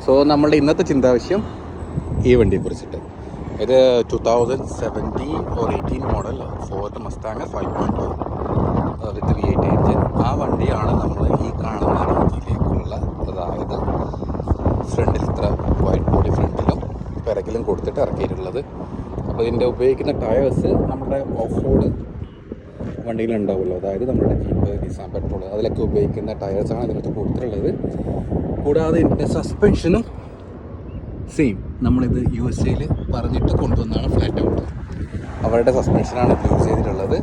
So നമ്മളുടെ ഇന്നത്തെ ചിന്താവിഷയം ഈ വണ്ടിയെക്കുറിച്ചിട്ട്. ഇത് 2017 or 18 model Ford Mustang 5.2 with V8 engine. ആ വണ്ടിയാണ് നമ്മൾ ഈ കാണുന്ന രീതിയിലേക്കുള്ള, അതായത് ഫ്രണ്ടിൽ ഇത്ര വൈറ്റ് ബോഡി ഫ്രണ്ടിലും പിറകിലും കൊടുത്തിട്ട് ഇറക്കിയിട്ടുള്ളത്. അപ്പോൾ ഇതിൻ്റെ ഉപയോഗിക്കുന്ന ടയേഴ്സ് നമ്മുടെ ഓഫ് റോഡ് വണ്ടിയിലുണ്ടാവുമല്ലോ, അതായത് നമ്മുടെ ജീപ്പ്, നിസാൻ പെട്രോൾ, അതിലൊക്കെ ഉപയോഗിക്കുന്ന ടയേഴ്സാണ് ഇതിനകത്ത് കൊടുത്തിട്ടുള്ളത്. കൂടാതെ ഇതിൻ്റെ സസ്പെൻഷനും സെയിം നമ്മളിത് USA പറഞ്ഞിട്ട് കൊണ്ടുവന്നാണ് ഫ്ലാറ്റ് ഔട്ട്. അവരുടെ സസ്പെൻഷനാണ് യൂസ് ചെയ്തിട്ടുള്ളത്.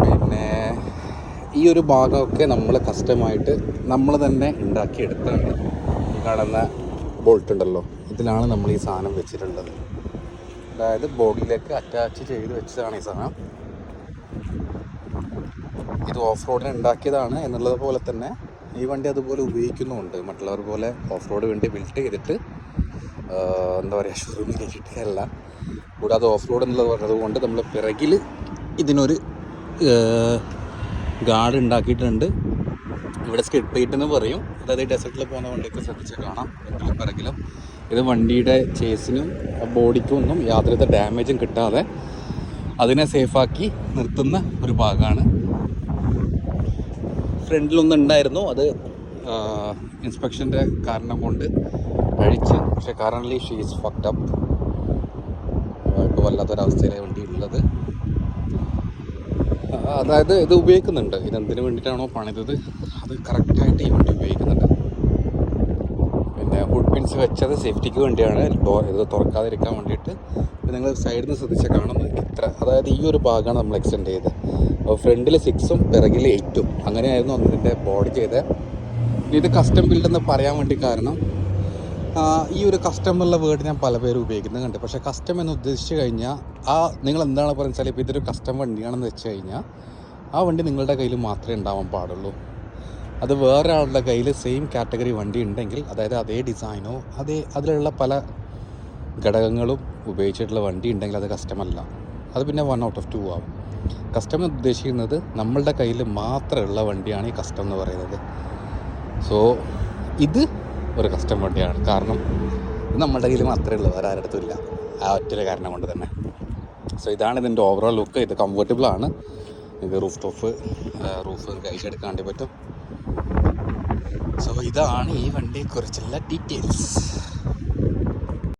പിന്നെ ഈ ഒരു ഭാഗമൊക്കെ നമ്മൾ കസ്റ്റമായിട്ട് നമ്മൾ തന്നെ ഉണ്ടാക്കിയെടുത്താണ്. ഈ കാണുന്ന ബോൾട്ട് ഉണ്ടല്ലോ, ഇതിലാണ് നമ്മൾ ഈ സാധനം വെച്ചിട്ടുള്ളത്. അതായത് ബോഡിയിലേക്ക് അറ്റാച്ച് ചെയ്ത് വെച്ചതാണ് ഈ സാധനം. ഇത് ഓഫ് റോഡിന് ഉണ്ടാക്കിയതാണ് എന്നുള്ളത് പോലെ തന്നെ ഈ വണ്ടി അതുപോലെ ഉപയോഗിക്കുന്നുമുണ്ട്. മറ്റുള്ളവർ പോലെ ഓഫ് റോഡ് വേണ്ടി ബിൽഡ് ചെയ്തിട്ട് എന്താ പറയുക, ഷോറൂമിലേക്ക് ഇട്ടുകയല്ല. കൂടാതെ ഓഫ് റോഡ് എന്നുള്ളത് പറഞ്ഞതുകൊണ്ട് നമ്മൾ പിറകിൽ ഇതിനൊരു ഗാർഡ് ഉണ്ടാക്കിയിട്ടുണ്ട്. ഇവിടെ സ്കിഡ് പ്ലേറ്റ് എന്ന് പറയും. അതായത് ഡെസർട്ടിൽ പോകുന്ന വണ്ടിയൊക്കെ ശ്രദ്ധിച്ച് കാണാം പിറകിലും. ഇത് വണ്ടിയുടെ ചേസിനും ബോഡിക്കും ഒന്നും യാതൊരുവിധ ഡാമേജും കിട്ടാതെ അതിനെ സേഫാക്കി നിർത്തുന്ന ഒരു ഭാഗമാണ്. ഫ്രണ്ടിലൊന്നും ഉണ്ടായിരുന്നു, അത് ഇൻസ്പെക്ഷൻ്റെ കാരണം കൊണ്ട് അഴിച്ച്. പക്ഷേ currently she is fucked up. ഇപ്പോൾ വല്ലാത്തൊരവസ്ഥയിലാണ് വണ്ടി ഉള്ളത്. അതായത് ഇത് ഉപയോഗിക്കുന്നുണ്ട്, ഇതെന്തിനു വേണ്ടിയിട്ടാണോ പണിതത് അത് കറക്റ്റായിട്ട് ഈ വണ്ടി ഉപയോഗിക്കുന്നുണ്ട്. പിന്നെ ഹുഡ് പിൻസ് വെച്ചത് സേഫ്റ്റിക്ക് വേണ്ടിയാണ്, ഇത് തുറക്കാതിരിക്കാൻ വേണ്ടിയിട്ട്. നിങ്ങൾ സൈഡിൽ നിന്ന് ശ്രദ്ധിച്ചാൽ കാണുന്നത് ഇത്ര, അതായത് ഈ ഒരു ഭാഗമാണ് നമ്മൾ എക്സ്റ്റെൻഡ് ചെയ്തത്. ഫ്രണ്ടിൽ 6ഉം പിറകിൽ 8ഉം അങ്ങനെയായിരുന്നു അതിൻ്റെ ബോഡി ചെയ്തത്. ഇത് കസ്റ്റം ബിൽഡ് എന്ന് പറയാൻ വേണ്ടി കാരണം, ഈ ഒരു കസ്റ്റം എന്നുള്ള വേർഡ് ഞാൻ പല പേരും ഉപയോഗിക്കുന്നത് കണ്ട്. പക്ഷേ കസ്റ്റം എന്ന് ഉദ്ദേശിച്ച് കഴിഞ്ഞാൽ നിങ്ങൾ എന്താണ് പറയുന്നത് വെച്ചാൽ, ഇപ്പോൾ ഇതൊരു കസ്റ്റം വണ്ടിയാണെന്ന് വെച്ച് കഴിഞ്ഞാൽ ആ വണ്ടി നിങ്ങളുടെ കയ്യിൽ മാത്രമേ ഉണ്ടാവാൻ പാടുള്ളൂ. അത് വേറെ ആളുടെ കയ്യിൽ സെയിം കാറ്റഗറി വണ്ടി ഉണ്ടെങ്കിൽ, അതായത് അതേ ഡിസൈനോ അതിലുള്ള പല ഘടകങ്ങളും ഉപയോഗിച്ചിട്ടുള്ള വണ്ടി ഉണ്ടെങ്കിൽ അത് കസ്റ്റമല്ല. അത് പിന്നെ 1 out of 2 ആവും. കസ്റ്റം എന്ന് ഉദ്ദേശിക്കുന്നത് നമ്മളുടെ കയ്യിൽ മാത്രമുള്ള വണ്ടിയാണ് ഈ കസ്റ്റം എന്ന് പറയുന്നത്. സോ ഇത് ഒരു കസ്റ്റം വണ്ടിയാണ്, കാരണം ഇത് നമ്മളുടെ കയ്യിൽ മാത്രമേ ഉള്ളൂ, വേറെ ആരുടെ അടുത്തും ഇല്ല. ആ ഒറ്റൊരു കാരണം കൊണ്ട് തന്നെ. സോ ഇതാണ് ഇതിൻ്റെ ഓവറോൾ ലുക്ക്. ഇത് കംഫർട്ടബിളാണ്. ഇത് റൂഫ് കഴിച്ചെടുക്കാൻ വേണ്ടി പറ്റും. സോ ഇതാണ് ഈ വണ്ടിയെക്കുറിച്ചുള്ള ഡീറ്റെയിൽസ്.